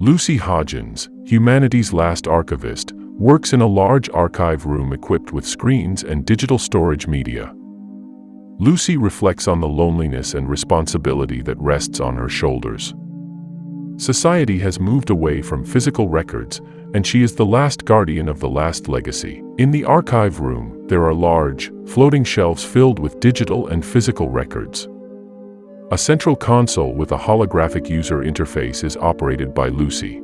Lucy Hodgins, humanity's last archivist, works in a large archive room equipped with screens and digital storage media. Lucy reflects on the loneliness and responsibility that rests on her shoulders. Society has moved away from physical records, and she is the last guardian of the last legacy. In the archive room, there are large, floating shelves filled with digital and physical records. A central console with a holographic user interface is operated by Lucy.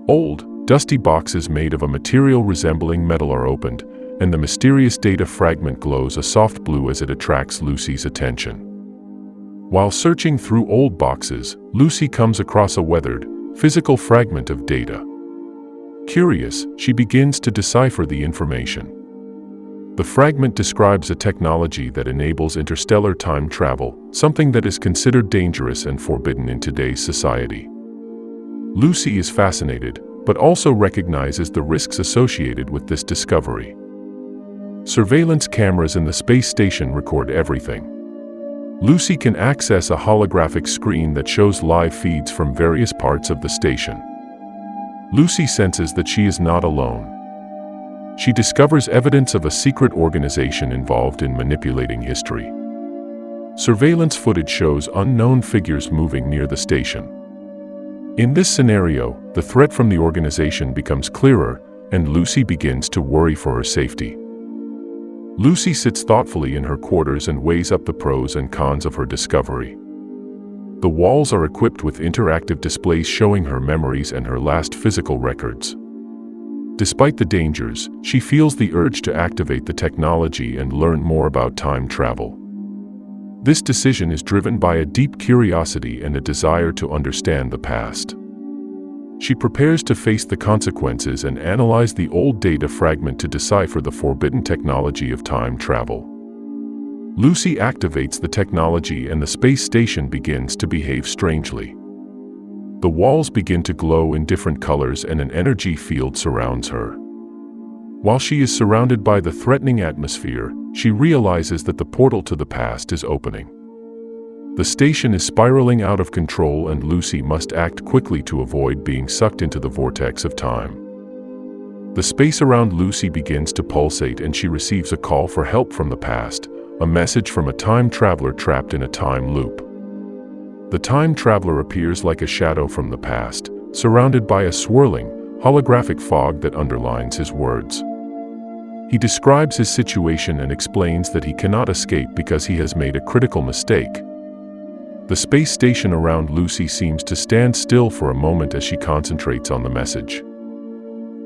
Old, dusty boxes made of a material resembling metal are opened, and the mysterious data fragment glows a soft blue as it attracts Lucy's attention. While searching through old boxes, Lucy comes across a weathered, physical fragment of data. Curious, she begins to decipher the information. The fragment describes a technology that enables interstellar time travel, something that is considered dangerous and forbidden in today's society. Lucy is fascinated, but also recognizes the risks associated with this discovery. Surveillance cameras in the space station record everything. Lucy can access a holographic screen that shows live feeds from various parts of the station. Lucy senses that she is not alone. She discovers evidence of a secret organization involved in manipulating history. Surveillance footage shows unknown figures moving near the station. In this scenario, the threat from the organization becomes clearer, and Lucy begins to worry for her safety. Lucy sits thoughtfully in her quarters and weighs up the pros and cons of her discovery. The walls are equipped with interactive displays showing her memories and her last physical records. Despite the dangers, she feels the urge to activate the technology and learn more about time travel. This decision is driven by a deep curiosity and a desire to understand the past. She prepares to face the consequences and analyze the old data fragment to decipher the forbidden technology of time travel. Lucy activates the technology and the space station begins to behave strangely. The walls begin to glow in different colors and an energy field surrounds her. While she is surrounded by the threatening atmosphere, she realizes that the portal to the past is opening. The station is spiraling out of control and Lucy must act quickly to avoid being sucked into the vortex of time. The space around Lucy begins to pulsate and she receives a call for help from the past, a message from a time traveler trapped in a time loop. The time traveler appears like a shadow from the past, surrounded by a swirling, holographic fog that underlines his words. He describes his situation and explains that he cannot escape because he has made a critical mistake. The space station around Lucy seems to stand still for a moment as she concentrates on the message.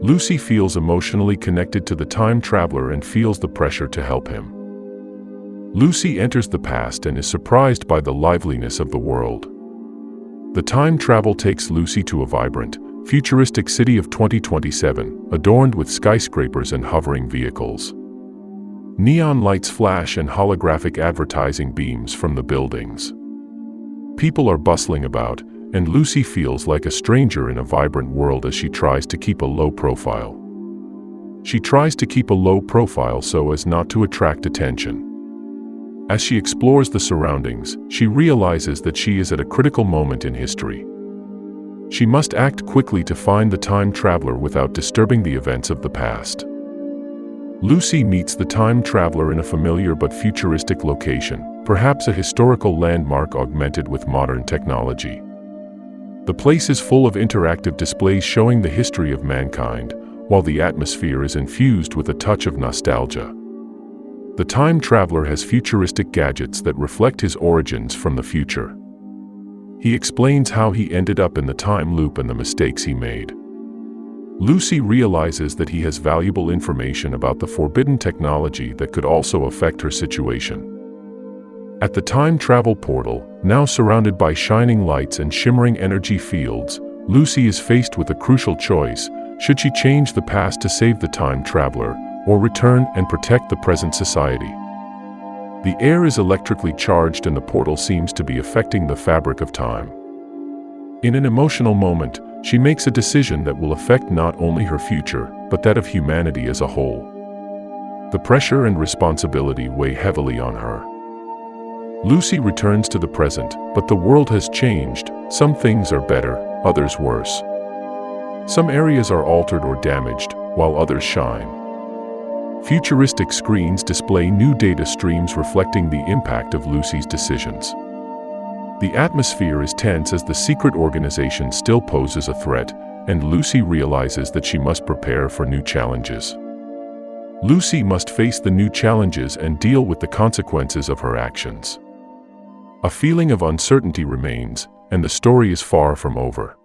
Lucy feels emotionally connected to the time traveler and feels the pressure to help him. Lucy enters the past and is surprised by the liveliness of the world. The time travel takes Lucy to a vibrant, futuristic city of 2027, adorned with skyscrapers and hovering vehicles. Neon lights flash and holographic advertising beams from the buildings. People are bustling about, and Lucy feels like a stranger in a vibrant world as she tries to keep a low profile. She tries to keep a low profile so as not to attract attention. As she explores the surroundings, she realizes that she is at a critical moment in history. She must act quickly to find the time traveler without disturbing the events of the past. Lucy meets the time traveler in a familiar but futuristic location, perhaps a historical landmark augmented with modern technology. The place is full of interactive displays showing the history of mankind, while the atmosphere is infused with a touch of nostalgia. The time traveler has futuristic gadgets that reflect his origins from the future. He explains how he ended up in the time loop and the mistakes he made. Lucy realizes that he has valuable information about the forbidden technology that could also affect her situation. At the time travel portal, now surrounded by shining lights and shimmering energy fields, Lucy is faced with a crucial choice: should she change the past to save the time traveler, or return and protect the present society? The air is electrically charged and the portal seems to be affecting the fabric of time. In an emotional moment, she makes a decision that will affect not only her future, but that of humanity as a whole. The pressure and responsibility weigh heavily on her. Lucy returns to the present, but the world has changed. Some things are better, others worse. Some areas are altered or damaged, while others shine. Futuristic screens display new data streams reflecting the impact of Lucy's decisions. The atmosphere is tense as the secret organization still poses a threat, and Lucy realizes that she must prepare for new challenges. Lucy must face the new challenges and deal with the consequences of her actions. A feeling of uncertainty remains, and the story is far from over.